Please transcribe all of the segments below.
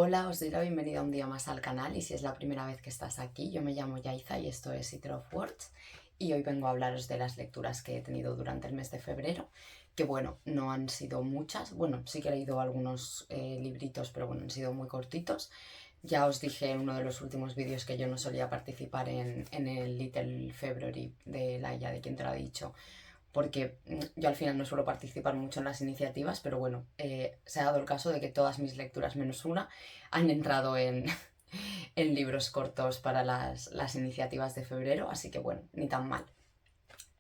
Hola, os doy la bienvenida un día más al canal y si es la primera vez que estás aquí, yo me llamo Yaiza y esto es Eater of Words y hoy vengo a hablaros de las lecturas que he tenido durante el mes de febrero, que bueno, no han sido muchas, bueno, sí que he leído algunos libritos, pero bueno, han sido muy cortitos. Ya os dije en uno de los últimos vídeos que yo no solía participar en el Little February de Laia, de quien te lo ha dicho, porque yo al final no suelo participar mucho en las iniciativas, pero bueno, se ha dado el caso de que todas mis lecturas menos una han entrado en libros cortos para las iniciativas de febrero, así que bueno, ni tan mal.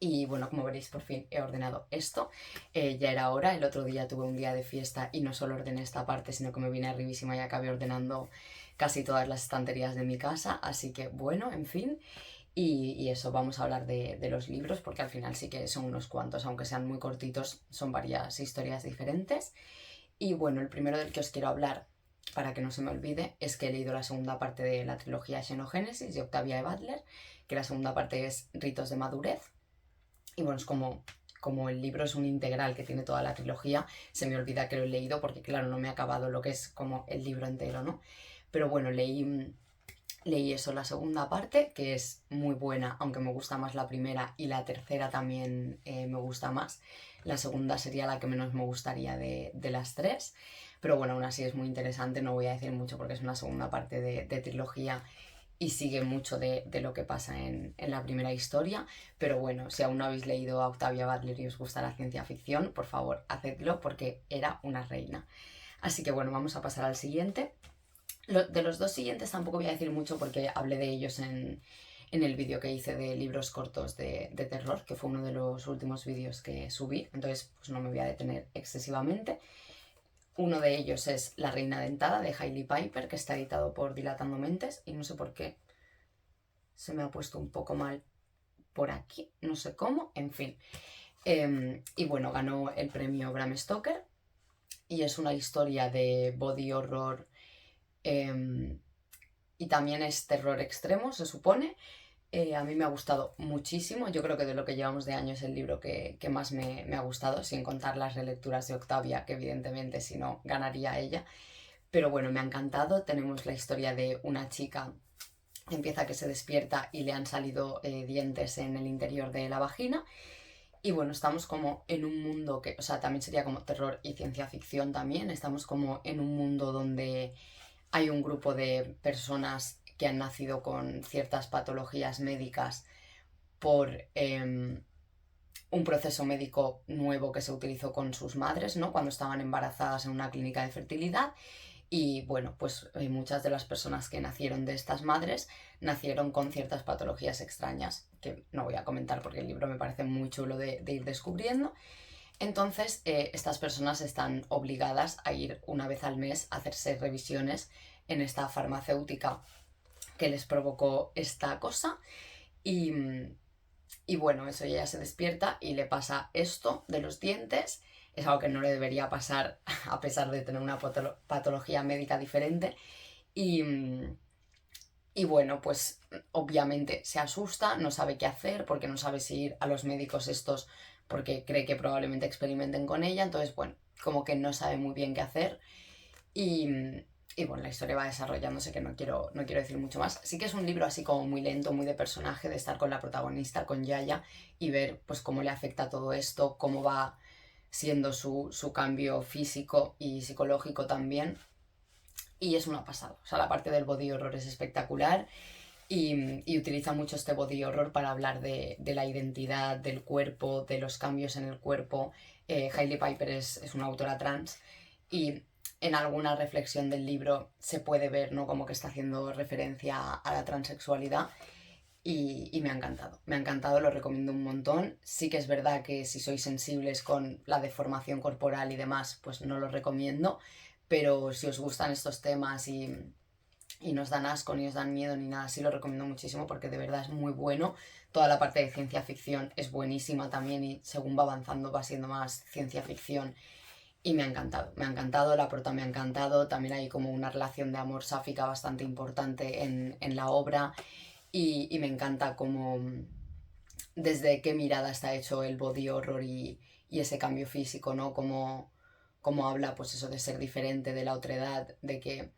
Y bueno, como veréis, por fin he ordenado esto. Ya era hora, el otro día tuve un día de fiesta y no solo ordené esta parte, sino que me vine arribísima y acabé ordenando casi todas las estanterías de mi casa, así que bueno, en fin. Y eso, vamos a hablar de los libros, porque al final sí que son unos cuantos, aunque sean muy cortitos, son varias historias diferentes. Y bueno, el primero del que os quiero hablar, para que no se me olvide, es que he leído la segunda parte de la trilogía Xenogénesis de Octavia E. Butler, que la segunda parte es Ritos de Madurez. Y bueno, es como el libro es un integral que tiene toda la trilogía, se me olvida que lo he leído porque claro, no me ha acabado lo que es como el libro entero, ¿no? Pero bueno, leí eso, la segunda parte, que es muy buena, aunque me gusta más la primera y la tercera también me gusta más. La segunda sería la que menos me gustaría de las tres, pero bueno, aún así es muy interesante, no voy a decir mucho porque es una segunda parte de trilogía y sigue mucho de lo que pasa en la primera historia, pero bueno, si aún no habéis leído a Octavia Butler y os gusta la ciencia ficción, por favor, hacedlo porque era una reina. Así que bueno, vamos a pasar al siguiente. De los dos siguientes tampoco voy a decir mucho porque hablé de ellos en el vídeo que hice de libros cortos de terror, que fue uno de los últimos vídeos que subí, entonces pues no me voy a detener excesivamente. Uno de ellos es La Reina Dentada de Hailey Piper, que está editado por Dilatando Mentes y no sé por qué se me ha puesto un poco mal por aquí, no sé cómo, en fin. Y bueno, ganó el premio Bram Stoker y es una historia de body horror y también es terror extremo, se supone. A mí me ha gustado muchísimo, yo creo que de lo que llevamos de año es el libro que más me ha gustado, sin contar las relecturas de Octavia, que evidentemente si no ganaría ella. Pero bueno, me ha encantado. Tenemos la historia de una chica que empieza que se despierta y le han salido dientes en el interior de la vagina. Y bueno, estamos como en un mundo que, o sea, también sería como terror y ciencia ficción también. Estamos como en un mundo donde hay un grupo de personas que han nacido con ciertas patologías médicas por un proceso médico nuevo que se utilizó con sus madres, ¿no? Cuando estaban embarazadas en una clínica de fertilidad. Y bueno, pues muchas de las personas que nacieron de estas madres nacieron con ciertas patologías extrañas, que no voy a comentar porque el libro me parece muy chulo de ir descubriendo. Entonces, estas personas están obligadas a ir una vez al mes a hacerse revisiones en esta farmacéutica que les provocó esta cosa. Y, y bueno, eso ella se despierta y le pasa esto de los dientes. Es algo que no le debería pasar a pesar de tener una patología médica diferente. Y, y bueno, pues obviamente se asusta, no sabe qué hacer porque no sabe si ir a los médicos estos porque cree que probablemente experimenten con ella. Entonces, bueno, como que no sabe muy bien qué hacer. Y, y bueno, la historia va desarrollándose, que no quiero decir mucho más. Sí que es un libro así como muy lento, muy de personaje, de estar con la protagonista, con Yaya, y ver pues cómo le afecta todo esto, cómo va siendo su cambio físico y psicológico también. Y es una pasada. O sea, la parte del body horror es espectacular y utiliza mucho este body horror para hablar de la identidad, del cuerpo, de los cambios en el cuerpo. Hailey Piper es una autora trans y en alguna reflexión del libro se puede ver, ¿no?, como que está haciendo referencia a la transexualidad y me ha encantado, lo recomiendo un montón. Sí que es verdad que si sois sensibles con la deformación corporal y demás, pues no lo recomiendo, pero si os gustan estos temas y no os dan asco ni os dan miedo ni nada, sí lo recomiendo muchísimo porque de verdad es muy bueno. Toda la parte de ciencia ficción es buenísima también y según va avanzando va siendo más ciencia ficción y me ha encantado, la prota me ha encantado, también hay como una relación de amor sáfica bastante importante en la obra y me encanta como desde qué mirada está hecho el body horror y ese cambio físico, ¿no? Como habla pues eso de ser diferente de la otra edad, de que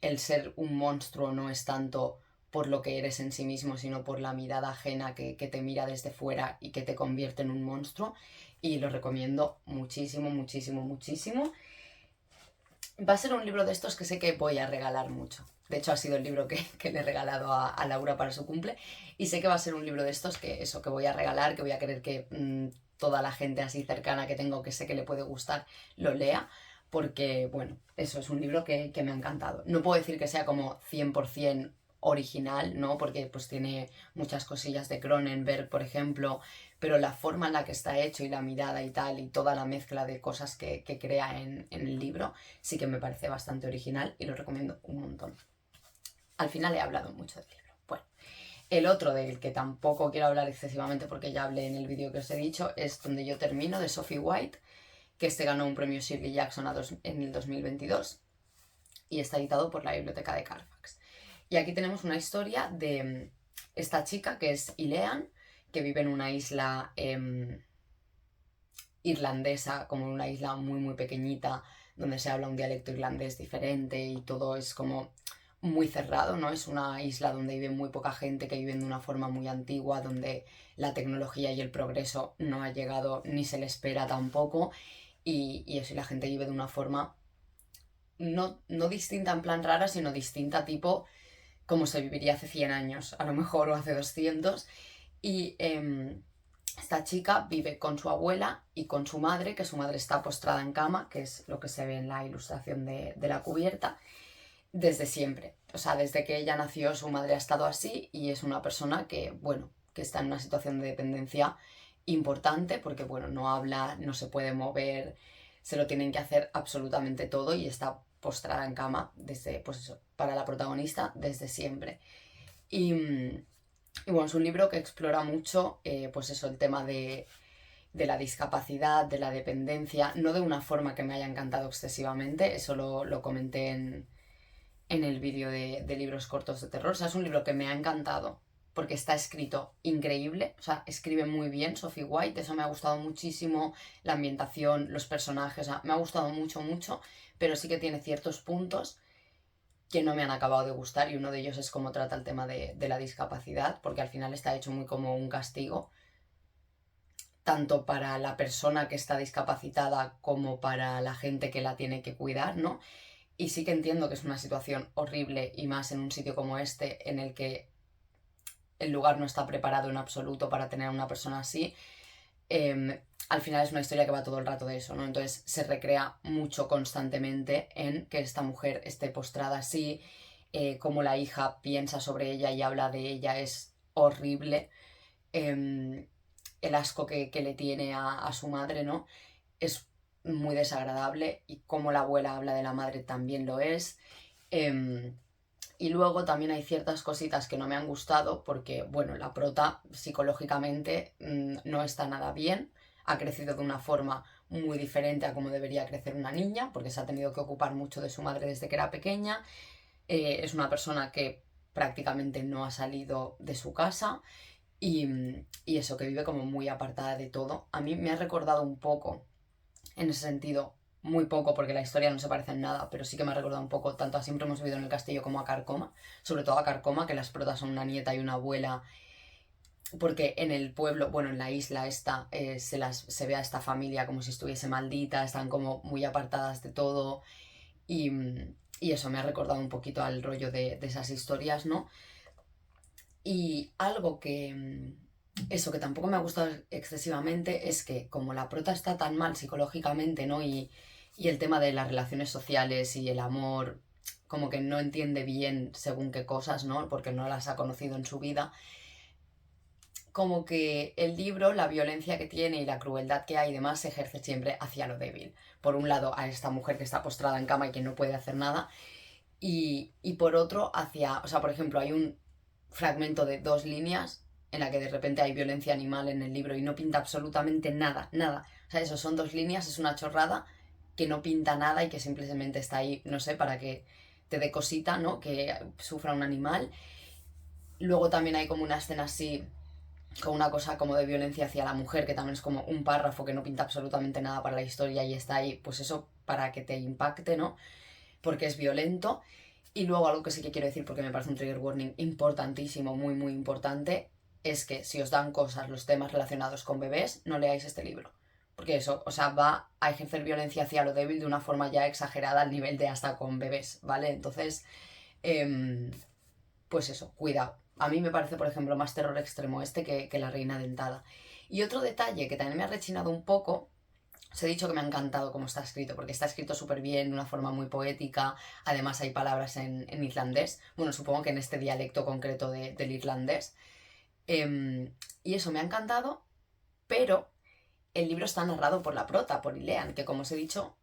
el ser un monstruo no es tanto por lo que eres en sí mismo, sino por la mirada ajena que te mira desde fuera y que te convierte en un monstruo. Y lo recomiendo muchísimo, muchísimo, muchísimo. Va a ser un libro de estos que sé que voy a regalar mucho. De hecho, ha sido el libro que le he regalado a Laura para su cumple. Y sé que va a ser un libro de estos que voy a regalar, que voy a querer que toda la gente así cercana que tengo, que sé que le puede gustar, lo lea. Porque, bueno, eso es un libro que me ha encantado. No puedo decir que sea como 100% original, ¿no? Porque pues tiene muchas cosillas de Cronenberg, por ejemplo, pero la forma en la que está hecho y la mirada y tal, y toda la mezcla de cosas que crea en el libro, sí que me parece bastante original y lo recomiendo un montón. Al final he hablado mucho del libro. Bueno, el otro del que tampoco quiero hablar excesivamente porque ya hablé en el vídeo que os he dicho es Donde yo termino, de Sophie White, que este ganó un premio Shirley Jackson en el 2022 y está editado por la Biblioteca de Carfax. Y aquí tenemos una historia de esta chica que es Ileana, que vive en una isla irlandesa, como en una isla muy muy pequeñita, donde se habla un dialecto irlandés diferente y todo es como muy cerrado, ¿no? Es una isla donde vive muy poca gente, que viven de una forma muy antigua, donde la tecnología y el progreso no ha llegado ni se le espera tampoco, y eso, y la gente vive de una forma no distinta en plan rara, sino distinta tipo como se viviría hace 100 años, a lo mejor, o hace 200. Y esta chica vive con su abuela y con su madre, que su madre está postrada en cama, que es lo que se ve en la ilustración de la cubierta, desde siempre. O sea, desde que ella nació su madre ha estado así y es una persona que, bueno, que está en una situación de dependencia importante porque, bueno, no habla, no se puede mover, se lo tienen que hacer absolutamente todo y está postrada en cama desde, pues eso, para la protagonista desde siempre. Y bueno, es un libro que explora mucho, pues eso, el tema de la discapacidad, de la dependencia, no de una forma que me haya encantado excesivamente, eso lo comenté en el vídeo de libros cortos de terror. O sea, es un libro que me ha encantado porque está escrito increíble, o sea, escribe muy bien Sophie White, eso me ha gustado muchísimo, la ambientación, los personajes, o sea, me ha gustado mucho, mucho, pero sí que tiene ciertos puntos que no me han acabado de gustar y uno de ellos es cómo trata el tema de la discapacidad, porque al final está hecho muy como un castigo, tanto para la persona que está discapacitada como para la gente que la tiene que cuidar, ¿no? Y sí que entiendo que es una situación horrible y más en un sitio como este en el que el lugar no está preparado en absoluto para tener a una persona así. Al final es una historia que va todo el rato de eso, ¿no? Entonces se recrea mucho constantemente en que esta mujer esté postrada así, cómo la hija piensa sobre ella y habla de ella es horrible, el asco que le tiene a su madre, ¿no? Es muy desagradable y cómo la abuela habla de la madre también lo es. Y luego también hay ciertas cositas que no me han gustado porque, bueno, la prota psicológicamente no está nada bien, ha crecido de una forma muy diferente a como debería crecer una niña, porque se ha tenido que ocupar mucho de su madre desde que era pequeña, es una persona que prácticamente no ha salido de su casa y eso, que vive como muy apartada de todo. A mí me ha recordado un poco, en ese sentido, muy poco porque la historia no se parece en nada, pero sí que me ha recordado un poco tanto a Siempre hemos vivido en el castillo como a Carcoma, sobre todo a Carcoma, que las protas son una nieta y una abuela, porque en el pueblo, bueno, en la isla esta, se ve a esta familia como si estuviese maldita, están como muy apartadas de todo y, y eso me ha recordado un poquito al rollo de esas historias, ¿no? Y algo que, eso que tampoco me ha gustado excesivamente es que como la prota está tan mal psicológicamente, ¿no? Y el tema de las relaciones sociales y el amor, como que no entiende bien según qué cosas, ¿no? Porque no las ha conocido en su vida. Como que el libro, la violencia que tiene y la crueldad que hay y demás se ejerce siempre hacia lo débil. Por un lado, a esta mujer que está postrada en cama y que no puede hacer nada, y por otro, hacia, o sea, por ejemplo, hay un fragmento de 2 líneas en la que de repente hay violencia animal en el libro y no pinta absolutamente nada, nada. O sea, eso son 2 líneas, es una chorrada que no pinta nada y que simplemente está ahí, no sé, para que te dé cosita, ¿no? Que sufra un animal. Luego también hay como una escena así, con una cosa como de violencia hacia la mujer, que también es como un párrafo que no pinta absolutamente nada para la historia y está ahí, pues eso, para que te impacte, ¿no? Porque es violento. Y luego algo que sí que quiero decir, porque me parece un trigger warning importantísimo, muy muy importante, es que si os dan cosas los temas relacionados con bebés, no leáis este libro. Porque eso, o sea, va a ejercer violencia hacia lo débil de una forma ya exagerada al nivel de hasta con bebés, ¿vale? Entonces, pues eso, cuidado. A mí me parece, por ejemplo, más terror extremo este que La Reina Dentada. Y otro detalle que también me ha rechinado un poco, os he dicho que me ha encantado cómo está escrito, porque está escrito súper bien, de una forma muy poética, además hay palabras en irlandés, bueno, supongo que en este dialecto concreto del irlandés. Y eso me ha encantado, pero el libro está narrado por la prota, por Ileana, que como os he dicho,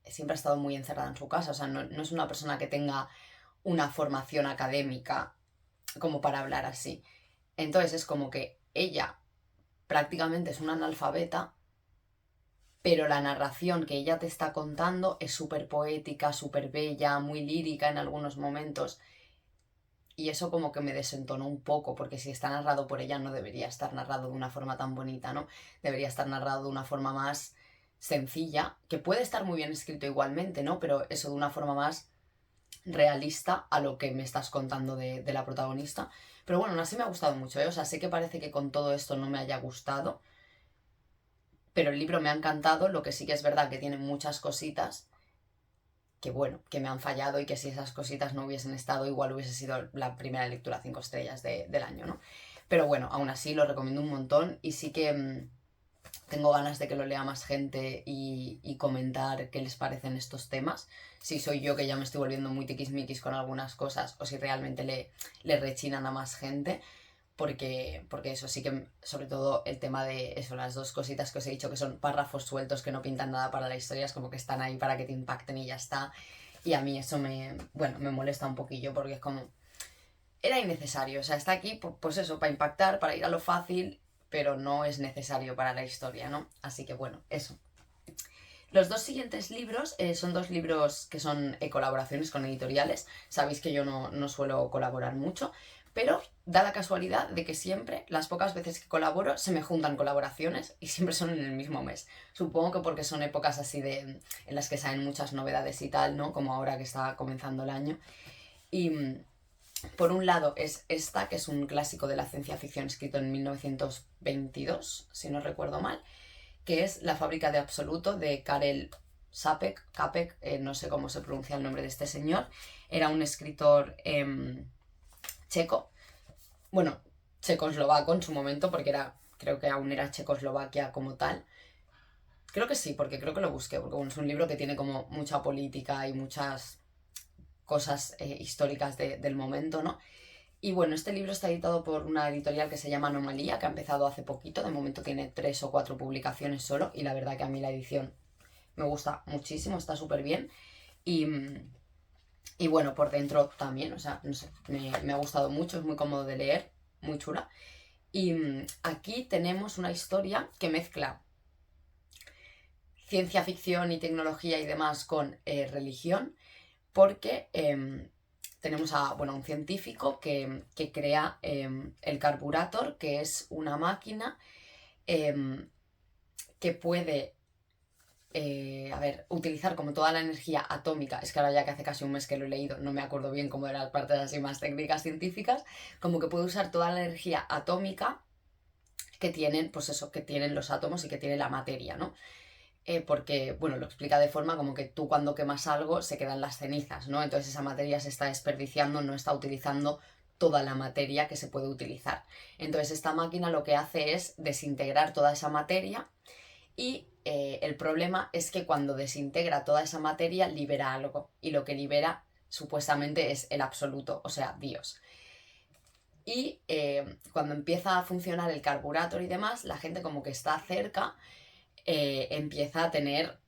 siempre ha estado muy encerrada en su casa, o sea, no es una persona que tenga una formación académica como para hablar así. Entonces es como que ella prácticamente es una analfabeta, pero la narración que ella te está contando es súper poética, súper bella, muy lírica en algunos momentos. Y eso como que me desentonó un poco, porque si está narrado por ella no debería estar narrado de una forma tan bonita, ¿no? Debería estar narrado de una forma más sencilla, que puede estar muy bien escrito igualmente, ¿no? Pero eso de una forma más realista a lo que me estás contando de la protagonista. Pero bueno, aún así me ha gustado mucho, ¿eh? O sea, sé que parece que con todo esto no me haya gustado, pero el libro me ha encantado, lo que sí que es verdad que tiene muchas cositas que bueno, que me han fallado y que si esas cositas no hubiesen estado, igual hubiese sido la primera lectura 5 estrellas del año, ¿no? Pero bueno, aún así lo recomiendo un montón y sí que tengo ganas de que lo lea más gente y comentar qué les parecen estos temas. Si soy yo que ya me estoy volviendo muy tiquismiquis con algunas cosas o si realmente le rechinan a más gente. Porque eso sí que, sobre todo el tema de eso, las dos cositas que os he dicho que son párrafos sueltos que no pintan nada para la historia, es como que están ahí para que te impacten y ya está. Y a mí eso me molesta un poquillo porque es como, era innecesario, o sea, está aquí pues eso, para impactar, para ir a lo fácil, pero no es necesario para la historia, ¿no? Así que bueno, eso. Los dos siguientes libros son dos libros que son colaboraciones con editoriales. Sabéis que yo no suelo colaborar mucho, pero da la casualidad de que siempre, las pocas veces que colaboro, se me juntan colaboraciones y siempre son en el mismo mes. Supongo que porque son épocas así en las que salen muchas novedades y tal, ¿no? Como ahora que está comenzando el año. Y por un lado es esta, que es un clásico de la ciencia ficción escrito en 1922, si no recuerdo mal, que es La fábrica de absoluto de Karel Čapek, no sé cómo se pronuncia el nombre de este señor. Era un escritor checo, bueno, checoslovaco en su momento, porque creo que aún era Checoslovaquia como tal. Creo que sí, porque creo que lo busqué, porque bueno, es un libro que tiene como mucha política y muchas cosas históricas del momento, ¿no? Y bueno, este libro está editado por una editorial que se llama Anomalía, que ha empezado hace poquito, de momento tiene 3 o 4 publicaciones solo, y la verdad que a mí la edición me gusta muchísimo, está súper bien. Y bueno, por dentro también, o sea, no sé, me ha gustado mucho, es muy cómodo de leer, muy chula. Y aquí tenemos una historia que mezcla ciencia ficción y tecnología y demás con religión, porque tenemos a un científico que crea el Carburator, que es una máquina que puede utilizar como toda la energía atómica. Es que ahora ya que hace casi un mes que lo he leído, no me acuerdo bien cómo eran las partes así más técnicas científicas, como que puede usar toda la energía atómica que tienen, pues eso, que tienen los átomos y que tiene la materia, ¿no? Porque, bueno, lo explica de forma como que tú cuando quemas algo se quedan las cenizas, ¿no? Entonces esa materia se está desperdiciando, no está utilizando toda la materia que se puede utilizar. Entonces esta máquina lo que hace es desintegrar toda esa materia y el problema es que cuando desintegra toda esa materia libera algo y lo que libera supuestamente es el absoluto, o sea, Dios. Y cuando empieza a funcionar el carburator y demás, la gente como que está cerca empieza a tener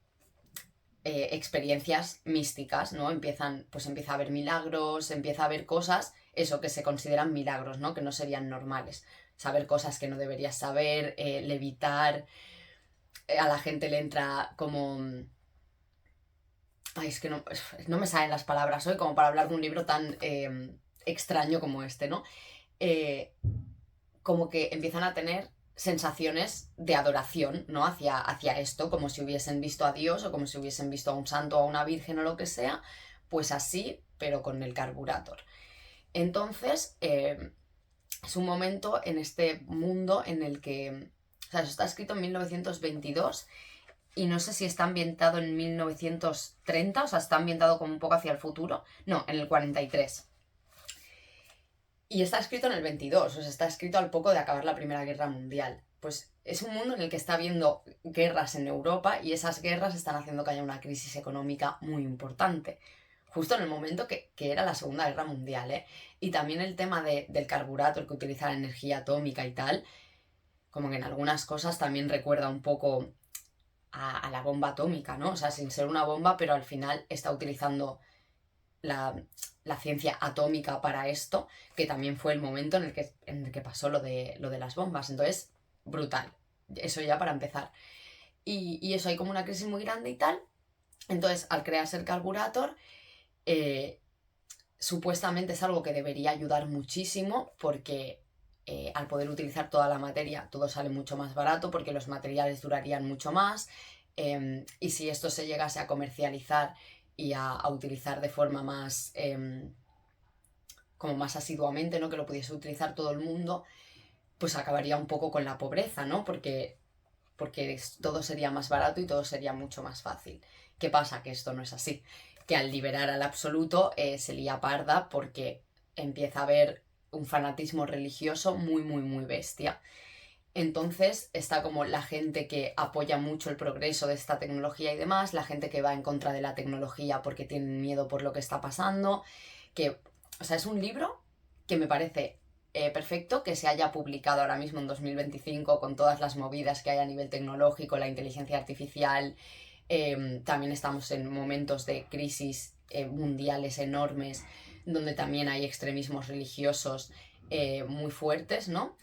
experiencias místicas, ¿no? Empieza a haber milagros, empieza a haber cosas, eso, que se consideran milagros, ¿no? Que no serían normales. Saber cosas que no deberías saber, levitar, a la gente le entra como... Ay, es que no me salen las palabras hoy como para hablar de un libro tan extraño como este, ¿no? Como que empiezan a tener sensaciones de adoración, ¿no? Hacia esto, como si hubiesen visto a Dios o como si hubiesen visto a un santo o a una virgen o lo que sea, pues así pero con el Carburator. Entonces, es un momento en este mundo en el que, o sea, eso está escrito en 1922 y no sé si está ambientado en 1930, o sea, está ambientado como un poco hacia el futuro. No, en el 43. Y está escrito en el 22, o sea, está escrito al poco de acabar la Primera Guerra Mundial. Pues es un mundo en el que está habiendo guerras en Europa y esas guerras están haciendo que haya una crisis económica muy importante. Justo en el momento que era la Segunda Guerra Mundial, ¿eh? Y también el tema del Carburator que utiliza la energía atómica y tal, como que en algunas cosas también recuerda un poco a la bomba atómica, ¿no? O sea, sin ser una bomba, pero al final está utilizando la ciencia atómica para esto, que también fue el momento en el que pasó lo de las bombas. Entonces, brutal. Eso ya para empezar. Y eso, hay como una crisis muy grande y tal. Entonces, al crearse el Carburator, supuestamente es algo que debería ayudar muchísimo porque al poder utilizar toda la materia todo sale mucho más barato porque los materiales durarían mucho más, y si esto se llegase a comercializar y a utilizar de forma más como más asiduamente, ¿no? Que lo pudiese utilizar todo el mundo, pues acabaría un poco con la pobreza, ¿no? Porque todo sería más barato y todo sería mucho más fácil. ¿Qué pasa? Que esto no es así. Que al liberar al absoluto se lía parda porque empieza a haber un fanatismo religioso muy, muy, muy bestia. Entonces está como la gente que apoya mucho el progreso de esta tecnología y demás, la gente que va en contra de la tecnología porque tienen miedo por lo que está pasando, que, o sea, es un libro que me parece perfecto que se haya publicado ahora mismo en 2025 con todas las movidas que hay a nivel tecnológico, la inteligencia artificial. También estamos en momentos de crisis mundiales enormes donde también hay extremismos religiosos muy fuertes, ¿no?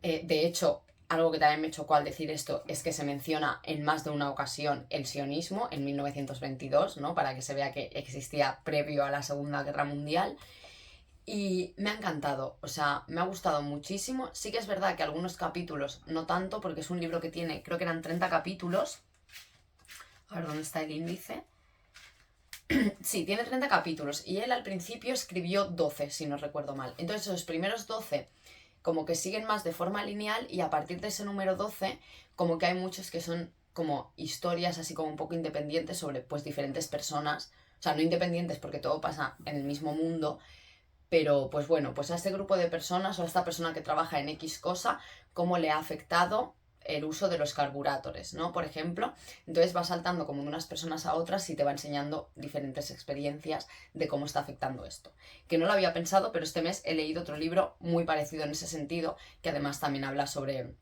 De hecho, algo que también me chocó al decir esto es que se menciona en más de una ocasión el sionismo en 1922, ¿no? Para que se vea que existía previo a la Segunda Guerra Mundial. Y me ha encantado, o sea, me ha gustado muchísimo. Sí que es verdad que algunos capítulos, no tanto, porque es un libro que tiene, creo que eran 30 capítulos. A ver, ¿dónde está el índice? Sí, tiene 30 capítulos y él al principio escribió 12, si no recuerdo mal. Entonces, esos primeros 12 como que siguen más de forma lineal y a partir de ese número 12 como que hay muchos que son como historias así como un poco independientes sobre pues diferentes personas. O sea, no independientes porque todo pasa en el mismo mundo, pero pues bueno, pues a este grupo de personas o a esta persona que trabaja en X cosa, cómo le ha afectado el uso de los carburadores, ¿no? Por ejemplo, entonces va saltando como de unas personas a otras y te va enseñando diferentes experiencias de cómo está afectando esto. Que no lo había pensado, pero este mes he leído otro libro muy parecido en ese sentido, que además también habla sobre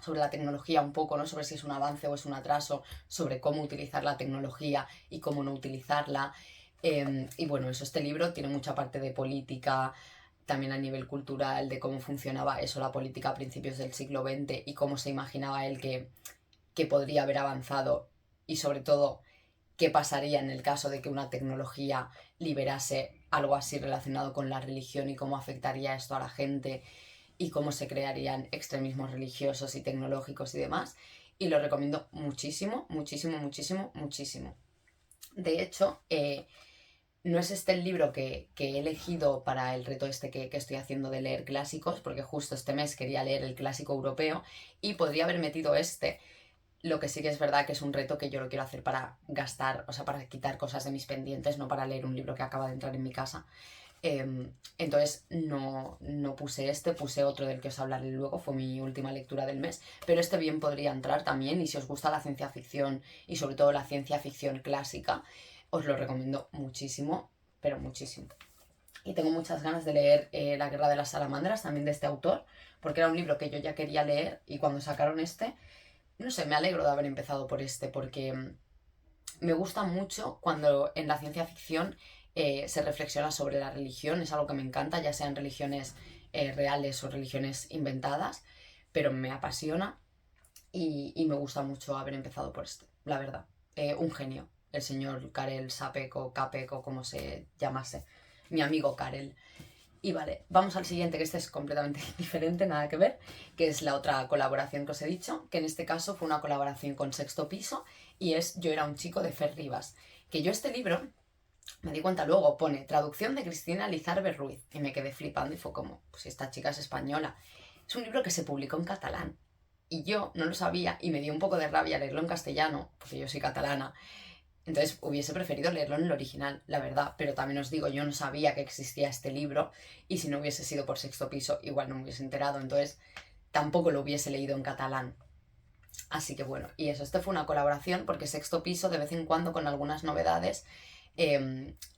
la tecnología un poco, ¿no? Sobre si es un avance o es un atraso, sobre cómo utilizar la tecnología y cómo no utilizarla. Y bueno, eso, este libro tiene mucha parte de política, también a nivel cultural, de cómo funcionaba eso, la política a principios del siglo XX y cómo se imaginaba él que podría haber avanzado y sobre todo qué pasaría en el caso de que una tecnología liberase algo así relacionado con la religión y cómo afectaría esto a la gente y cómo se crearían extremismos religiosos y tecnológicos y demás. Y lo recomiendo muchísimo, muchísimo, muchísimo, muchísimo. De hecho, no es este el libro que he elegido para el reto este que estoy haciendo de leer clásicos, porque justo este mes quería leer el clásico europeo y podría haber metido este. Lo que sí que es verdad que es un reto que yo lo quiero hacer para gastar, o sea, para quitar cosas de mis pendientes, no para leer un libro que acaba de entrar en mi casa. Entonces no puse este, puse otro del que os hablaré luego, fue mi última lectura del mes, pero este bien podría entrar también y si os gusta la ciencia ficción y sobre todo la ciencia ficción clásica, os lo recomiendo muchísimo, pero muchísimo. Y tengo muchas ganas de leer La Guerra de las Salamandras, también de este autor, porque era un libro que yo ya quería leer y cuando sacaron este, no sé, me alegro de haber empezado por este, porque me gusta mucho cuando en la ciencia ficción se reflexiona sobre la religión, es algo que me encanta, ya sean religiones reales o religiones inventadas, pero me apasiona y me gusta mucho haber empezado por este, la verdad. Un genio, el señor Karel Sapek o Capek o como se llamase, mi amigo Karel. Y vale, vamos al siguiente, que este es completamente diferente, nada que ver, que es la otra colaboración que os he dicho, que en este caso fue una colaboración con Sexto Piso y es Yo era un chico de Fer Rivas. Que yo este libro me di cuenta luego, pone traducción de Cristina Lizarbe Ruiz, y me quedé flipando y fue como, pues esta chica es española. Es un libro que se publicó en catalán y yo no lo sabía y me dio un poco de rabia leerlo en castellano, porque yo soy catalana. Entonces hubiese preferido leerlo en el original, la verdad, pero también os digo, yo no sabía que existía este libro y si no hubiese sido por Sexto Piso igual no me hubiese enterado, entonces tampoco lo hubiese leído en catalán. Así que bueno, y eso, esto fue una colaboración porque Sexto Piso de vez en cuando con algunas novedades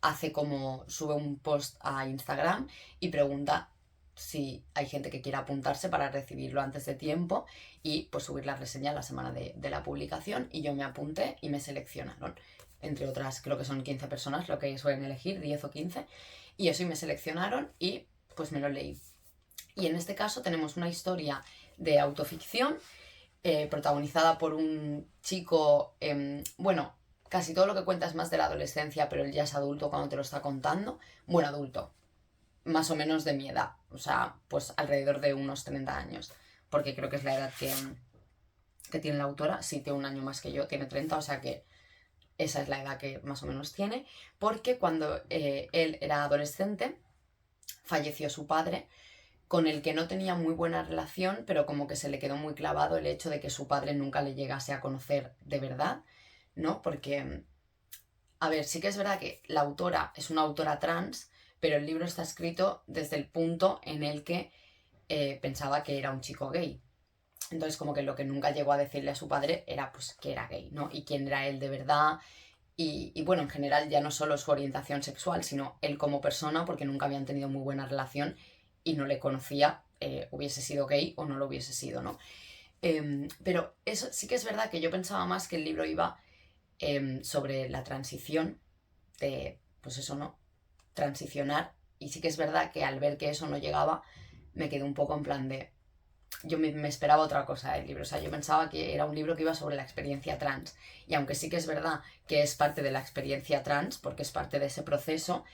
hace como sube un post a Instagram y pregunta si hay gente que quiera apuntarse para recibirlo antes de tiempo y pues subir la reseña la semana de la publicación y yo me apunté y me seleccionaron. Entre otras, creo que son 15 personas lo que suelen elegir, 10 o 15, y eso y me seleccionaron y pues me lo leí. Y en este caso tenemos una historia de autoficción protagonizada por un chico, bueno, casi todo lo que cuenta es más de la adolescencia, pero él ya es adulto cuando te lo está contando. Bueno, adulto, más o menos de mi edad, o sea, pues alrededor de unos 30 años, porque creo que es la edad que tiene la autora. Sí, tiene un año más que yo, tiene 30, o sea que esa es la edad que más o menos tiene, porque cuando él era adolescente falleció su padre, con el que no tenía muy buena relación, pero como que se le quedó muy clavado el hecho de que su padre nunca le llegase a conocer de verdad, ¿no? Porque, a ver, sí que es verdad que la autora es una autora trans, pero el libro está escrito desde el punto en el que pensaba que era un chico gay. Entonces, como que lo que nunca llegó a decirle a su padre era pues que era gay, ¿no? Y quién era él de verdad. Y bueno, en general ya no solo su orientación sexual, sino él como persona, porque nunca habían tenido muy buena relación y no le conocía, hubiese sido gay o no lo hubiese sido, ¿no? Pero eso sí que es verdad que yo pensaba más que el libro iba sobre la transición de, pues eso, ¿no? Transicionar. Y sí que es verdad que al ver que eso no llegaba, me quedé un poco en plan de, yo me esperaba otra cosa del libro. O sea, yo pensaba que era un libro que iba sobre la experiencia trans. Y aunque sí que es verdad que es parte de la experiencia trans, porque es parte de ese proceso,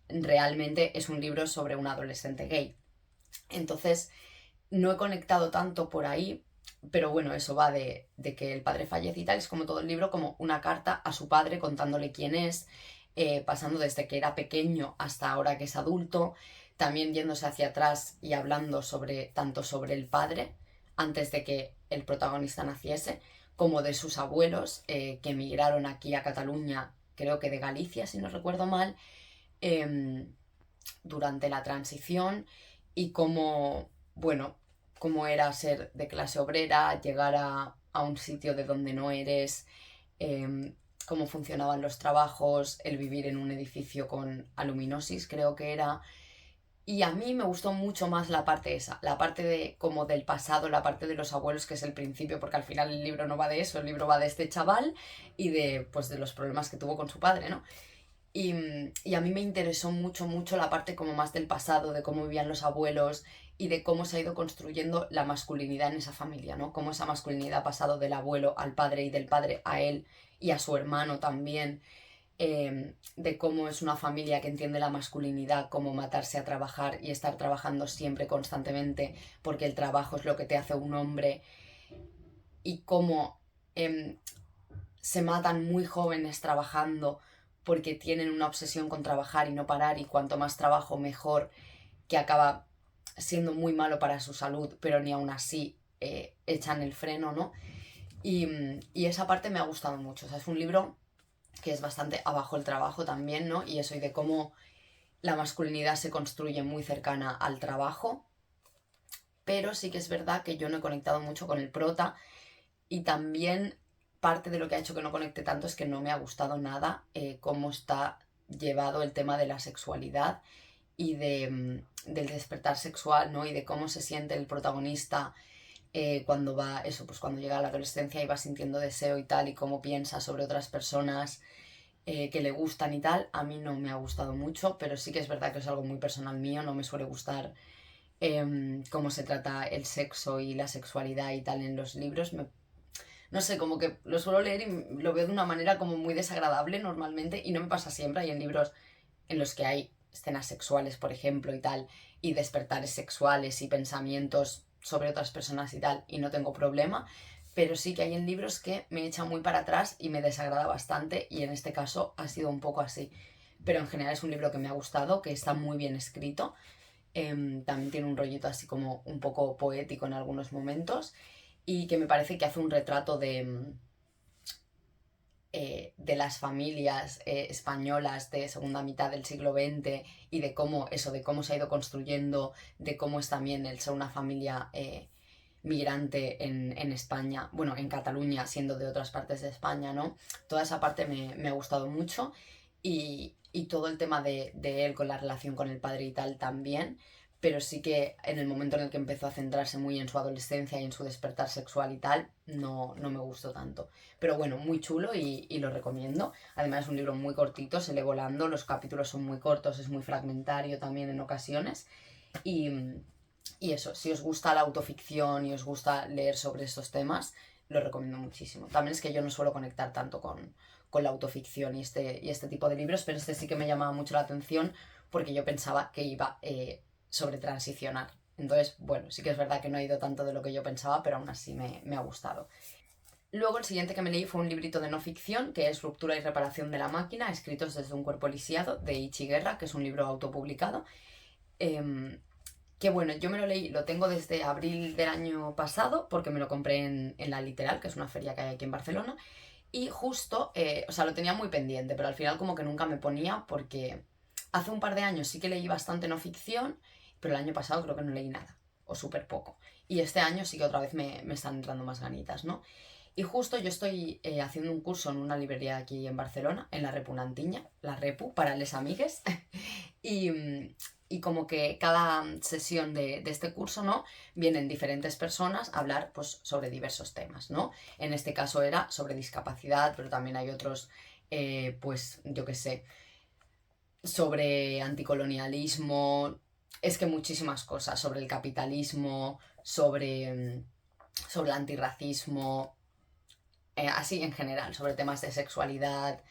realmente es un libro sobre un adolescente gay. Entonces, no he conectado tanto por ahí, pero bueno, eso va de que el padre fallece y tal. Es como todo el libro, como una carta a su padre contándole quién es, pasando desde que era pequeño hasta ahora que es adulto, también yéndose hacia atrás y hablando sobre tanto sobre el padre antes de que el protagonista naciese, como de sus abuelos que emigraron aquí a Cataluña, creo que de Galicia, si no recuerdo mal, eh, durante la transición y cómo, bueno, cómo era ser de clase obrera, llegar a un sitio de donde no eres, eh, cómo funcionaban los trabajos, el vivir en un edificio con aluminosis, creo que era. Y a mí me gustó mucho más la parte esa, la parte de como del pasado, la parte de los abuelos, que es el principio, porque al final el libro no va de eso, el libro va de este chaval y de, pues, de los problemas que tuvo con su padre, ¿no? Y a mí me interesó mucho, mucho la parte como más del pasado, de cómo vivían los abuelos y de cómo se ha ido construyendo la masculinidad en esa familia, ¿no? Cómo esa masculinidad ha pasado del abuelo al padre y del padre a él y a su hermano también, de cómo es una familia que entiende la masculinidad como matarse a trabajar y estar trabajando siempre constantemente porque el trabajo es lo que te hace un hombre y cómo em, se matan muy jóvenes trabajando porque tienen una obsesión con trabajar y no parar y cuanto más trabajo mejor, que acaba siendo muy malo para su salud, pero ni aún así echan el freno, ¿no? Y esa parte me ha gustado mucho, o sea, es un libro que es bastante abajo el trabajo también, ¿no? Y eso, y de cómo la masculinidad se construye muy cercana al trabajo, pero sí que es verdad que yo no he conectado mucho con el prota y también parte de lo que ha hecho que no conecte tanto es que no me ha gustado nada cómo está llevado el tema de la sexualidad y del despertar sexual, ¿no? Y de cómo se siente el protagonista cuando va, eso, pues cuando llega a la adolescencia y va sintiendo deseo y tal, y cómo piensa sobre otras personas que le gustan y tal. A mí no me ha gustado mucho, pero sí que es verdad que es algo muy personal mío, no me suele gustar cómo se trata el sexo y la sexualidad y tal en los libros. No sé, como que lo suelo leer y lo veo de una manera como muy desagradable normalmente y no me pasa siempre. Hay en libros en los que hay escenas sexuales, por ejemplo, y tal, y despertares sexuales y pensamientos sobre otras personas y tal, y no tengo problema, pero sí que hay en libros que me echan muy para atrás y me desagrada bastante y en este caso ha sido un poco así. pero en general es un libro que me ha gustado, que está muy bien escrito. También tiene un rollito así como un poco poético en algunos momentos y que me parece que hace un retrato de las familias españolas de segunda mitad del siglo XX y de cómo eso, de cómo se ha ido construyendo, de cómo es también el ser una familia migrante en España, bueno, en Cataluña, siendo de otras partes de España, ¿no? Toda esa parte me ha gustado mucho y todo el tema de él con la relación con el padre y tal también, pero sí que en el momento en el que empezó a centrarse muy en su adolescencia y en su despertar sexual y tal, no me gustó tanto. Pero bueno, muy chulo y lo recomiendo. Además es un libro muy cortito, se lee volando, los capítulos son muy cortos, es muy fragmentario también en ocasiones. Y, y eso, si os gusta la autoficción y os gusta leer sobre estos temas, lo recomiendo muchísimo. También es que yo no suelo conectar tanto con la autoficción y este tipo de libros, pero este sí que me llamaba mucho la atención porque yo pensaba que iba sobre transicionar. Entonces, bueno, sí que es verdad que no ha ido tanto de lo que yo pensaba, pero aún así me ha gustado. Luego el siguiente que me leí fue un librito de no ficción, que es Ruptura y reparación de la máquina, escritos desde un cuerpo lisiado, de Ichi Guerra, que es un libro autopublicado. Que bueno, yo me lo leí, lo tengo desde abril del año pasado, porque me lo compré en La Literal, que es una feria que hay aquí en Barcelona, y justo, o sea, lo tenía muy pendiente, pero al final como que nunca me ponía, porque hace un par de años sí que leí bastante no ficción, pero el año pasado creo que no leí nada, o súper poco. Y este año sí que otra vez me están entrando más ganitas, ¿no? Y justo yo estoy haciendo un curso en una librería aquí en Barcelona, en la Repu Nantiña, la Repu, para les amigues. y, y como que cada sesión de este curso, ¿no? Vienen diferentes personas a hablar pues, sobre diversos temas, ¿no? En este caso era sobre discapacidad, pero también hay otros, pues yo qué sé, sobre anticolonialismo, es que muchísimas cosas, sobre el capitalismo, sobre el antirracismo, así en general, sobre temas de sexualidad,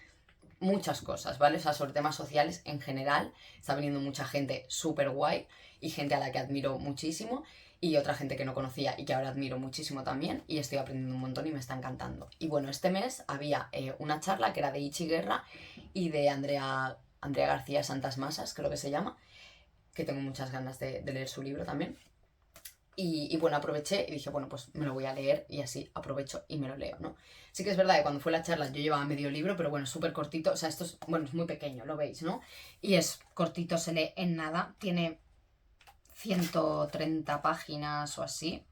muchas cosas, ¿vale? O sea, sobre temas sociales en general, está viniendo mucha gente súper guay y gente a la que admiro muchísimo y otra gente que no conocía y que ahora admiro muchísimo también y estoy aprendiendo un montón y me está encantando. Y bueno, este mes había una charla que era de Ichi Guerra y de Andrea García Santas Masas, creo que se llama, que tengo muchas ganas de leer su libro también. Y bueno, aproveché y dije, bueno, pues me lo voy a leer y así aprovecho y me lo leo, ¿no? Sí que es verdad que cuando fue la charla yo llevaba medio libro, pero bueno, es súper cortito, o sea, esto es, bueno, es muy pequeño, lo veis, ¿no? Y es cortito, se lee en nada, tiene 130 páginas o así.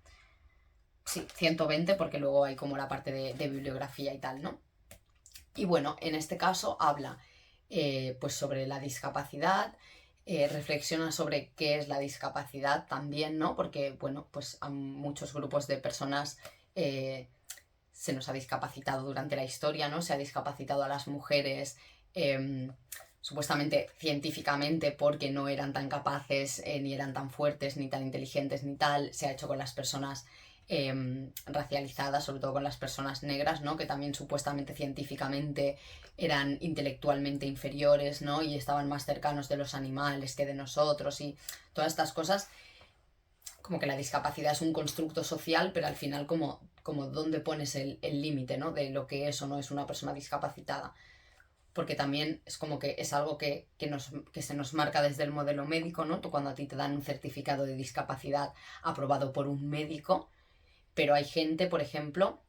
Sí, 120 porque luego hay como la parte de bibliografía y tal, ¿no? Y bueno, en este caso habla pues sobre la discapacidad, reflexiona sobre qué es la discapacidad también, ¿no? Porque, bueno, pues a muchos grupos de personas se nos ha discapacitado durante la historia, ¿no? Se ha discapacitado a las mujeres supuestamente científicamente porque no eran tan capaces, ni eran tan fuertes, ni tan inteligentes, ni tal. Se ha hecho con las personas racializadas, sobre todo con las personas negras, ¿no? Que también supuestamente científicamente eran intelectualmente inferiores, ¿no? Y estaban más cercanos de los animales que de nosotros y todas estas cosas, como que la discapacidad es un constructo social, pero al final como dónde pones el límite, ¿no? De lo que es o no es una persona discapacitada. Porque también es como que es algo que se nos marca desde el modelo médico, ¿no? Tú cuando a ti te dan un certificado de discapacidad aprobado por un médico, pero hay gente, por ejemplo,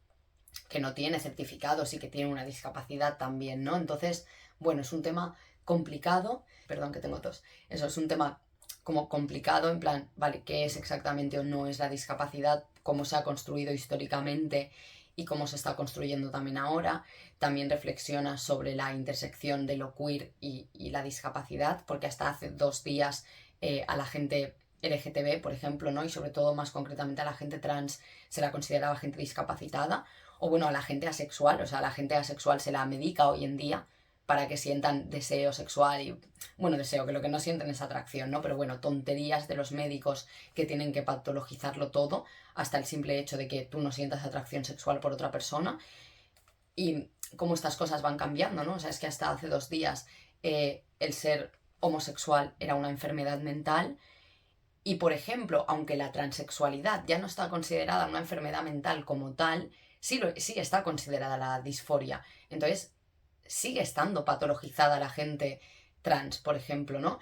que no tiene certificados y que tiene una discapacidad también, ¿no? Entonces, bueno, es un tema complicado, perdón que tengo tos, eso es un tema como complicado, en plan, vale, ¿qué es exactamente o no es la discapacidad? ¿Cómo se ha construido históricamente y cómo se está construyendo también ahora? También reflexiona sobre la intersección de lo queer y la discapacidad, porque hasta hace 2 días a la gente LGTB, por ejemplo, ¿no? Y sobre todo más concretamente a la gente trans se la consideraba gente discapacitada, o bueno, a la gente asexual, o sea, a la gente asexual se la medica hoy en día para que sientan deseo sexual y, bueno, deseo, que lo que no sienten es atracción, ¿no? Pero bueno, tonterías de los médicos que tienen que patologizarlo todo, hasta el simple hecho de que tú no sientas atracción sexual por otra persona y cómo estas cosas van cambiando, ¿no? O sea, es que hasta hace 2 días el ser homosexual era una enfermedad mental y, por ejemplo, aunque la transexualidad ya no está considerada una enfermedad mental como tal, sí está considerada la disforia. Entonces, sigue estando patologizada la gente trans, por ejemplo, ¿no?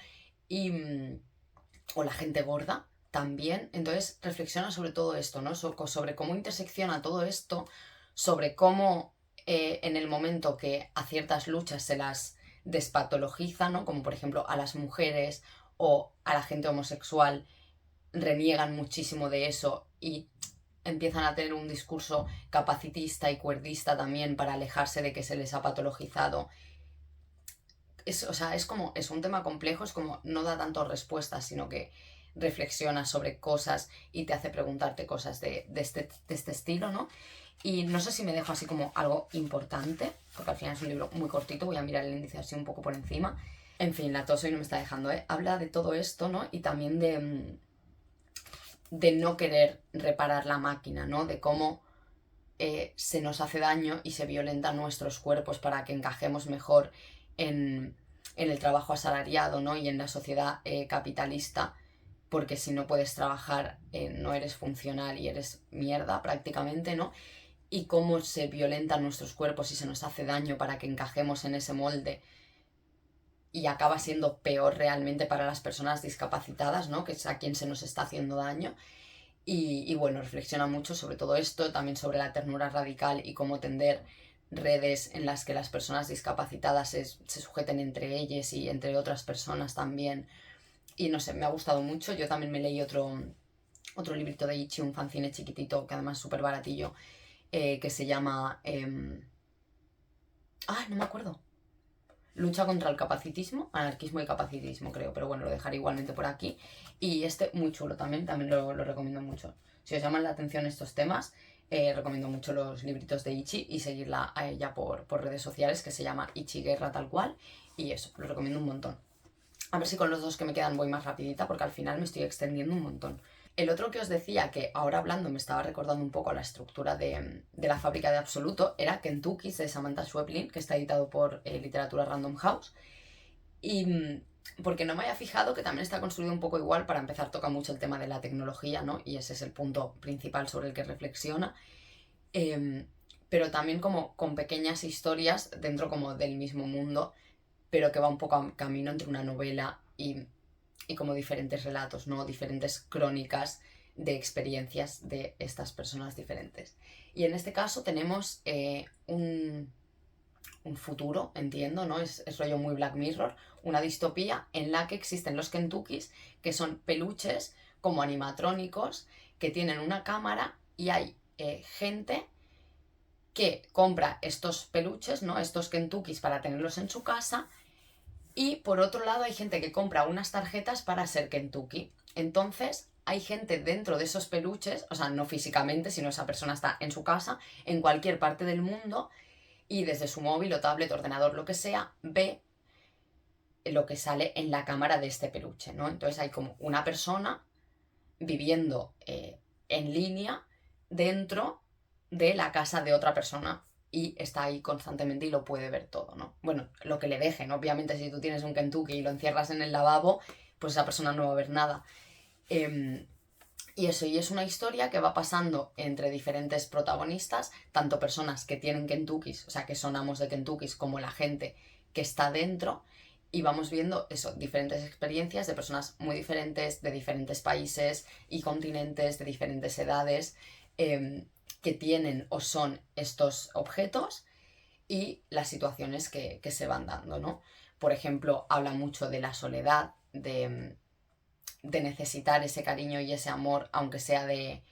O la gente gorda también. Entonces reflexiona sobre todo esto, ¿no? Sobre cómo intersecciona todo esto, sobre cómo en el momento que a ciertas luchas se las despatologiza, ¿no? Como por ejemplo a las mujeres o a la gente homosexual, reniegan muchísimo de eso y empiezan a tener un discurso capacitista y cuerdista también para alejarse de que se les ha patologizado. O sea, es un tema complejo, es como no da tanto respuestas, sino que reflexiona sobre cosas y te hace preguntarte cosas de este estilo, ¿no? Y no sé si me dejo así como algo importante, porque al final es un libro muy cortito, voy a mirar el índice así un poco por encima. En fin, la tos hoy no me está dejando, ¿eh? Habla de todo esto, ¿no? Y también de no querer reparar la máquina, ¿no? De cómo se nos hace daño y se violentan nuestros cuerpos para que encajemos mejor en el trabajo asalariado, ¿no? Y en la sociedad capitalista, porque si no puedes trabajar no eres funcional y eres mierda prácticamente, ¿no? Y cómo se violentan nuestros cuerpos y se nos hace daño para que encajemos en ese molde y acaba siendo peor realmente para las personas discapacitadas, ¿no? Que es a quien se nos está haciendo daño. Y bueno, reflexiona mucho sobre todo esto, también sobre la ternura radical y cómo tender redes en las que las personas discapacitadas se sujeten entre ellas y entre otras personas también. Y no sé, me ha gustado mucho. Yo también me leí otro librito de Ichi, un fanzine chiquitito, que además es súper baratillo, que se llama... ¡Ay, no me acuerdo! Lucha contra el capacitismo, anarquismo y capacitismo, creo, pero bueno, lo dejaré igualmente por aquí. Y este muy chulo también lo recomiendo mucho. Si os llaman la atención estos temas, recomiendo mucho los libritos de Ichi y seguirla a ella por redes sociales, que se llama Ichi Guerra tal cual. Y eso, lo recomiendo un montón. A ver si con los dos que me quedan voy más rapidita, porque al final me estoy extendiendo un montón. El otro que os decía, que ahora hablando me estaba recordando un poco la estructura de la fábrica de Absoluto, era Kentucky de Samantha Schweblin, que está editado por Literatura Random House. Y porque no me haya fijado que también está construido un poco igual, para empezar toca mucho el tema de la tecnología, ¿no? Y ese es el punto principal sobre el que reflexiona. Pero también como con pequeñas historias dentro como del mismo mundo, pero que va un poco a camino entre una novela y como diferentes relatos, ¿no? Diferentes crónicas de experiencias de estas personas diferentes. Y en este caso tenemos un futuro, entiendo, ¿no? Es rollo muy Black Mirror, una distopía en la que existen los Kentuckys, que son peluches como animatrónicos, que tienen una cámara y hay gente que compra estos peluches, ¿no? Estos Kentuckys para tenerlos en su casa. Y por otro lado hay gente que compra unas tarjetas para ser Kentucky. Entonces hay gente dentro de esos peluches, o sea, no físicamente, sino esa persona está en su casa, en cualquier parte del mundo, y desde su móvil o tablet, ordenador, lo que sea, ve lo que sale en la cámara de este peluche, ¿no? Entonces hay como una persona viviendo en línea dentro de la casa de otra persona y está ahí constantemente y lo puede ver todo, ¿no? Bueno, lo que le dejen, obviamente si tú tienes un Kentucky y lo encierras en el lavabo, pues esa persona no va a ver nada. Y eso, y es una historia que va pasando entre diferentes protagonistas, tanto personas que tienen Kentuckys, o sea, que son amos de Kentuckys, como la gente que está dentro, y vamos viendo eso, diferentes experiencias de personas muy diferentes, de diferentes países y continentes, de diferentes edades, que tienen o son estos objetos y las situaciones que se van dando, ¿no? Por ejemplo, habla mucho de la soledad, de necesitar ese cariño y ese amor, aunque sea de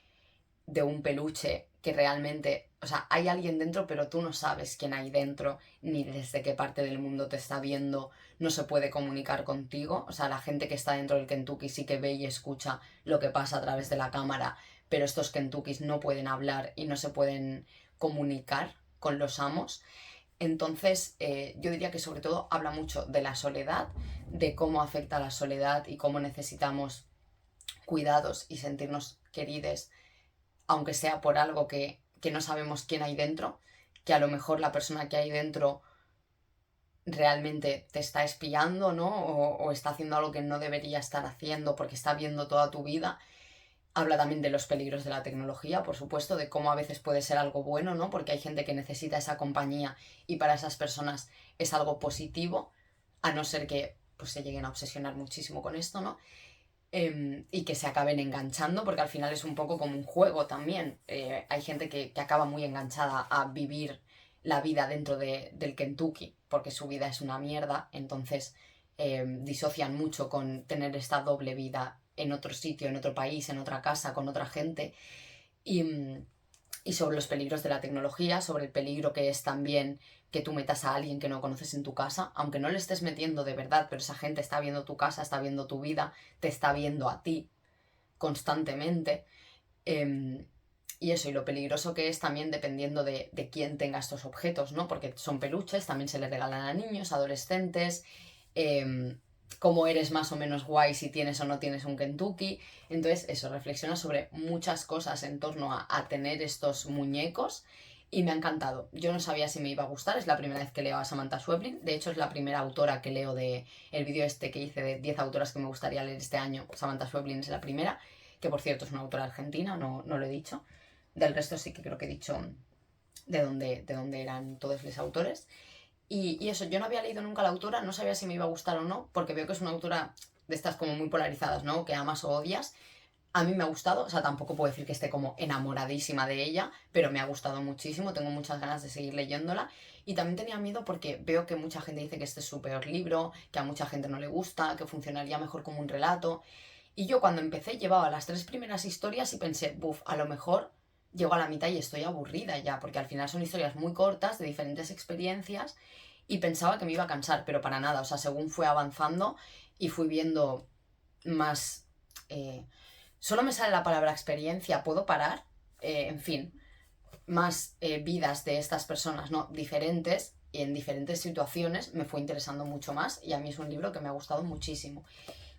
un peluche que realmente, o sea, hay alguien dentro, pero tú no sabes quién hay dentro, ni desde qué parte del mundo te está viendo, no se puede comunicar contigo. O sea, la gente que está dentro del Kentucky sí que ve y escucha lo que pasa a través de la cámara, pero estos Kentuckys no pueden hablar y no se pueden comunicar con los amos. Entonces, yo diría que sobre todo habla mucho de la soledad, de cómo afecta la soledad y cómo necesitamos cuidados y sentirnos queridos, aunque sea por algo que no sabemos quién hay dentro, que a lo mejor la persona que hay dentro realmente te está espiando, ¿no? O está haciendo algo que no debería estar haciendo porque está viendo toda tu vida. Habla también de los peligros de la tecnología, por supuesto, de cómo a veces puede ser algo bueno, ¿no? Porque hay gente que necesita esa compañía y para esas personas es algo positivo, a no ser que pues se lleguen a obsesionar muchísimo con esto, ¿no? Y que se acaben enganchando, porque al final es un poco como un juego también. Hay gente que acaba muy enganchada a vivir la vida dentro del Kentucky, porque su vida es una mierda, entonces disocian mucho con tener esta doble vida en otro sitio, en otro país, en otra casa, con otra gente. Y sobre los peligros de la tecnología, sobre el peligro que es también que tú metas a alguien que no conoces en tu casa, aunque no le estés metiendo de verdad, pero esa gente está viendo tu casa, está viendo tu vida, te está viendo a ti constantemente. Y eso, y lo peligroso que es también dependiendo de quién tenga estos objetos, ¿no? Porque son peluches, también se les regalan a niños, adolescentes, cómo eres más o menos guay si tienes o no tienes un Kentucky. Entonces, eso, reflexiona sobre muchas cosas en torno a tener estos muñecos y me ha encantado. Yo no sabía si me iba a gustar, es la primera vez que leo a Samantha Schweblin, de hecho es la primera autora que leo de el vídeo este que hice de 10 autoras que me gustaría leer este año. Samantha Schweblin es la primera, que por cierto es una autora argentina, no lo he dicho. Del resto sí que creo que he dicho de dónde eran todos los autores. Y eso, yo no había leído nunca a la autora, no sabía si me iba a gustar o no, porque veo que es una autora de estas como muy polarizadas, ¿no? Que amas o odias. A mí me ha gustado, o sea, tampoco puedo decir que esté como enamoradísima de ella, pero me ha gustado muchísimo, tengo muchas ganas de seguir leyéndola. Y también tenía miedo porque veo que mucha gente dice que este es su peor libro, que a mucha gente no le gusta, que funcionaría mejor como un relato. Y yo cuando empecé llevaba las 3 primeras historias y pensé, buf, a lo mejor llego a la mitad y estoy aburrida ya, porque al final son historias muy cortas, de diferentes experiencias, y pensaba que me iba a cansar, pero para nada, o sea, según fue avanzando y fui viendo más... solo me sale la palabra experiencia, ¿puedo parar? En fin, más vidas de estas personas, ¿no? Diferentes y en diferentes situaciones me fue interesando mucho más y a mí es un libro que me ha gustado muchísimo.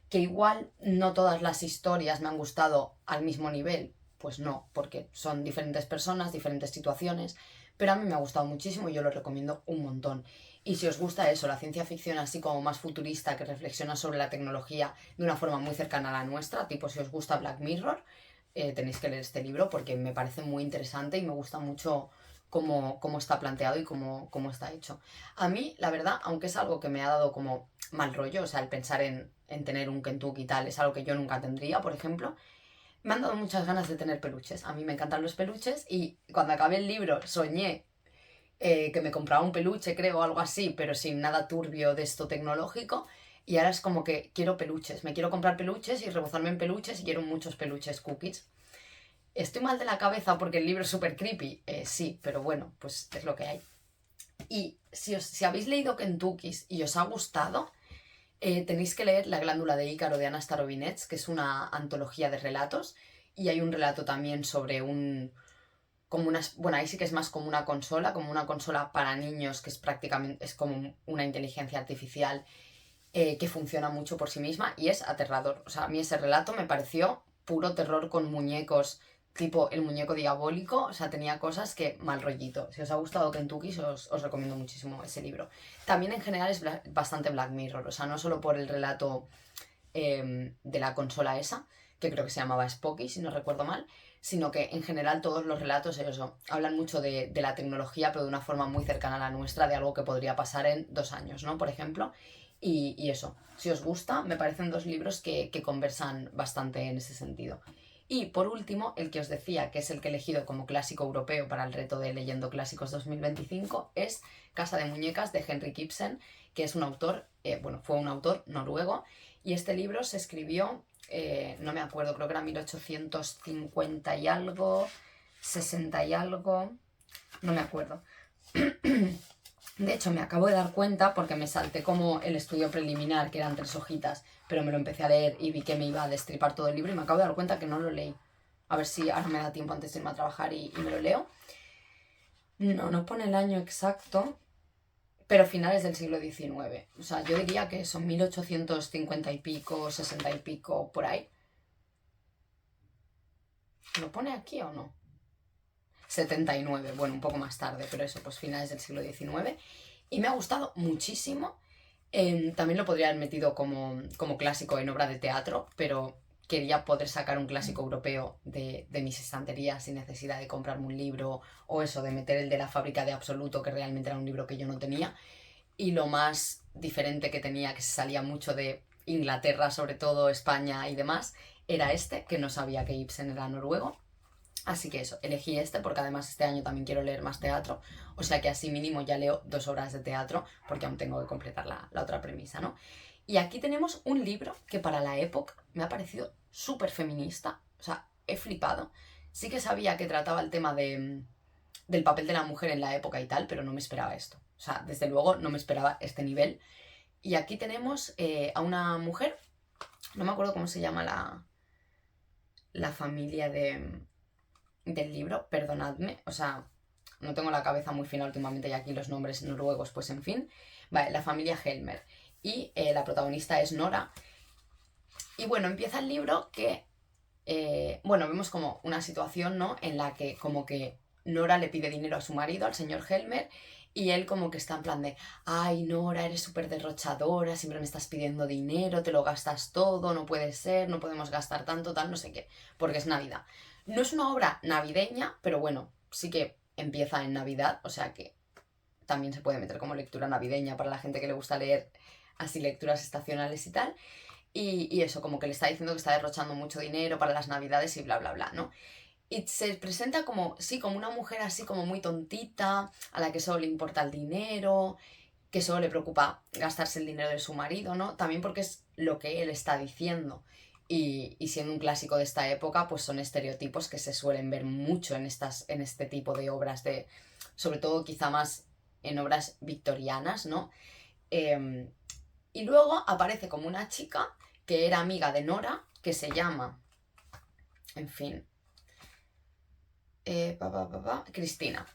Que igual no todas las historias me han gustado al mismo nivel, pues no, porque son diferentes personas, diferentes situaciones, pero a mí me ha gustado muchísimo y yo lo recomiendo un montón. Y si os gusta eso, la ciencia ficción así como más futurista, que reflexiona sobre la tecnología de una forma muy cercana a la nuestra, tipo si os gusta Black Mirror, tenéis que leer este libro porque me parece muy interesante y me gusta mucho cómo está planteado y cómo está hecho. A mí, la verdad, aunque es algo que me ha dado como mal rollo, o sea, el pensar en tener un Kentucky y tal, es algo que yo nunca tendría, por ejemplo, me han dado muchas ganas de tener peluches. A mí me encantan los peluches y cuando acabé el libro soñé que me compraba un peluche, creo, algo así, pero sin nada turbio de esto tecnológico. Y ahora es como que quiero peluches, me quiero comprar peluches y rebozarme en peluches y quiero muchos peluches cookies. ¿Estoy mal de la cabeza porque el libro es súper creepy? Sí, pero bueno, pues es lo que hay. Y si habéis leído Kentuckys y os ha gustado, tenéis que leer La glándula de Ícaro de Ana Starobinets, que es una antología de relatos. Y hay un relato también sobre bueno, ahí sí que es más como una consola para niños, que es prácticamente, es como una inteligencia artificial que funciona mucho por sí misma y es aterrador. O sea, a mí ese relato me pareció puro terror con muñecos, tipo el muñeco diabólico, o sea, tenía cosas que mal rollito. Si os ha gustado Kentucky, os recomiendo muchísimo ese libro. También en general es bastante Black Mirror, o sea, no solo por el relato de la consola esa, que creo que se llamaba Spooky, si no recuerdo mal, sino que en general todos los relatos eso, hablan mucho de la tecnología, pero de una forma muy cercana a la nuestra, de algo que podría pasar en 2 años, ¿no? Por ejemplo. Y eso, si os gusta, me parecen 2 libros que conversan bastante en ese sentido. Y por último, el que os decía, que es el que he elegido como clásico europeo para el reto de Leyendo Clásicos 2025, es Casa de Muñecas de Henrik Ibsen, que es un autor, fue un autor noruego, y este libro se escribió, no me acuerdo, creo que era 1850 y algo, 60 y algo, no me acuerdo. De hecho, me acabo de dar cuenta porque me salté como el estudio preliminar, que eran 3 hojitas, pero me lo empecé a leer y vi que me iba a destripar todo el libro y me acabo de dar cuenta que no lo leí. A ver si ahora me da tiempo antes de irme a trabajar y me lo leo. No pone el año exacto, pero finales del siglo XIX. O sea, yo diría que son 1850 y pico, 60 y pico, por ahí. ¿Lo pone aquí o no? 79, bueno, un poco más tarde, pero eso, pues finales del siglo XIX. Y me ha gustado muchísimo. También lo podría haber metido como clásico en obra de teatro, pero quería poder sacar un clásico europeo de mis estanterías sin necesidad de comprarme un libro o eso, de meter el de La fábrica de Absoluto, que realmente era un libro que yo no tenía. y lo más diferente que tenía, que se salía mucho de Inglaterra, sobre todo España y demás, era este, que no sabía que Ibsen era noruego. Así que eso, elegí este porque además este año también quiero leer más teatro, o sea que así mínimo ya leo 2 obras de teatro porque aún tengo que completar la otra premisa, ¿no? Y aquí tenemos un libro que para la época me ha parecido súper feminista, o sea, he flipado. Sí que sabía que trataba el tema del papel de la mujer en la época y tal, pero no me esperaba esto. O sea, desde luego no me esperaba este nivel. Y aquí tenemos a una mujer, no me acuerdo cómo se llama la familia del libro, perdonadme, o sea, no tengo la cabeza muy fina últimamente y aquí los nombres noruegos, pues en fin. Vale, la familia Helmer. Y la protagonista es Nora. Y bueno, empieza el libro que, bueno, vemos como una situación, ¿no? En la que como que Nora le pide dinero a su marido, al señor Helmer, y él como que está en plan de, ay, Nora, eres súper derrochadora, siempre me estás pidiendo dinero, te lo gastas todo, no puede ser, no podemos gastar tanto, tal, no sé qué, porque es Navidad. No es una obra navideña, pero bueno, sí que empieza en Navidad, o sea que también se puede meter como lectura navideña para la gente que le gusta leer así lecturas estacionales y tal. Y eso, como que le está diciendo que está derrochando mucho dinero para las navidades y bla, bla, bla, ¿no? Y se presenta como, sí, como una mujer así como muy tontita, a la que solo le importa el dinero, que solo le preocupa gastarse el dinero de su marido, ¿no? También porque es lo que él está diciendo. Y siendo un clásico de esta época, pues son estereotipos que se suelen ver mucho en este tipo de obras, sobre todo quizá más en obras victorianas, ¿no? Y luego aparece como una chica que era amiga de Nora, que se llama, en fin, Cristina.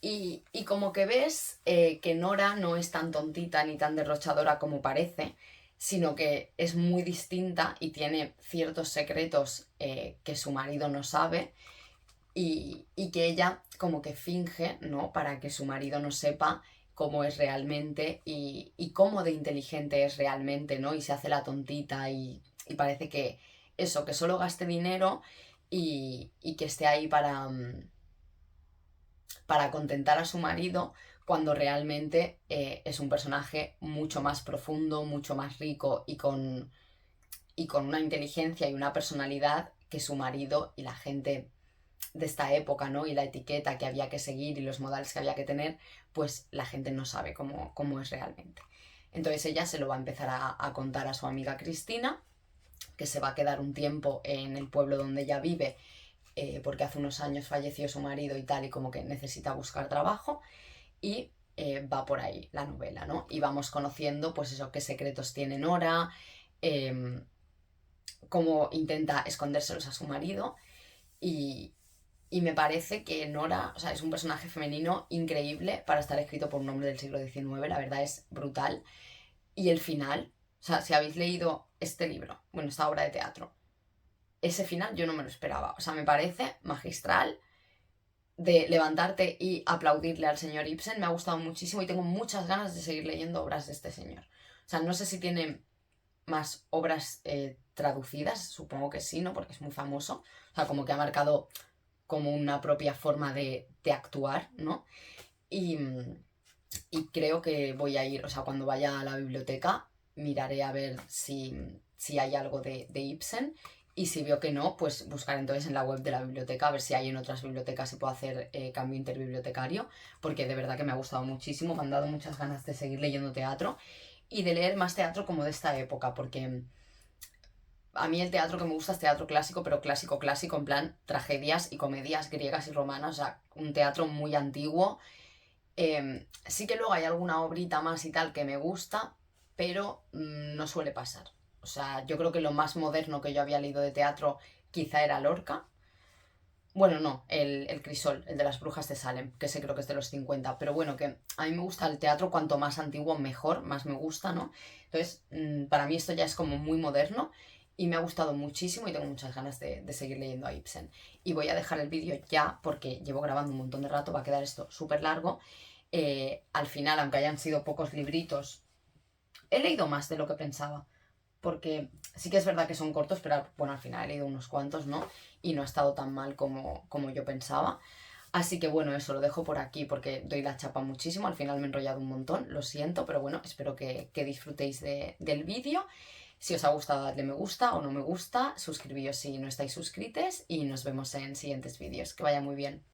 Y como que ves que Nora no es tan tontita ni tan derrochadora como parece, sino que es muy distinta y tiene ciertos secretos que su marido no sabe y que ella como que finge, ¿no? Para que su marido no sepa cómo es realmente y cómo de inteligente es realmente, ¿no? Y se hace la tontita y parece que eso, que solo gaste dinero y que esté ahí para contentar a su marido cuando realmente es un personaje mucho más profundo, mucho más rico y con una inteligencia y una personalidad que su marido y la gente de esta época, ¿no? Y la etiqueta que había que seguir y los modales que había que tener, pues la gente no sabe cómo es realmente. Entonces ella se lo va a empezar a contar a su amiga Cristina, que se va a quedar un tiempo en el pueblo donde ella vive, porque hace unos años falleció su marido y tal, y como que necesita buscar trabajo, y va por ahí la novela, ¿no? Y vamos conociendo, pues eso, qué secretos tiene Nora, cómo intenta escondérselos a su marido, y, y me parece que Nora, o sea, es un personaje femenino increíble para estar escrito por un hombre del siglo XIX, la verdad es brutal. Y el final, o sea, si habéis leído este libro, bueno, esta obra de teatro, ese final yo no me lo esperaba. O sea, me parece magistral de levantarte y aplaudirle al señor Ibsen. Me ha gustado muchísimo y tengo muchas ganas de seguir leyendo obras de este señor. O sea, no sé si tiene más obras traducidas, supongo que sí, ¿no? Porque es muy famoso. O sea, como que ha marcado como una propia forma de actuar, ¿no? Y, y creo que voy a ir, o sea, cuando vaya a la biblioteca, miraré a ver si hay algo de Ibsen. Y si veo que no, pues buscar entonces en la web de la biblioteca a ver si hay en otras bibliotecas si puedo hacer cambio interbibliotecario, porque de verdad que me ha gustado muchísimo, me han dado muchas ganas de seguir leyendo teatro y de leer más teatro como de esta época, porque a mí el teatro que me gusta es teatro clásico, pero clásico clásico, en plan tragedias y comedias griegas y romanas, o sea, un teatro muy antiguo. Sí que luego hay alguna obrita más y tal que me gusta, pero no suele pasar. O sea, yo creo que lo más moderno que yo había leído de teatro quizá era Lorca. Bueno, no, el Crisol, el de las brujas de Salem, que ese creo que es de los 50. Pero bueno, que a mí me gusta el teatro, cuanto más antiguo mejor, más me gusta, ¿no? Entonces, para mí esto ya es como muy moderno y me ha gustado muchísimo y tengo muchas ganas de seguir leyendo a Ibsen. Y voy a dejar el vídeo ya porque llevo grabando un montón de rato, va a quedar esto súper largo. Al final, aunque hayan sido pocos libritos, he leído más de lo que pensaba. Porque sí que es verdad que son cortos, pero bueno, al final he leído unos cuantos, ¿no? Y no ha estado tan mal como yo pensaba. Así que bueno, eso lo dejo por aquí porque doy la chapa muchísimo, al final me he enrollado un montón, lo siento, pero bueno, espero que disfrutéis del vídeo. Si os ha gustado, dadle me gusta o no me gusta, suscribíos si no estáis suscritos y nos vemos en siguientes vídeos. Que vaya muy bien.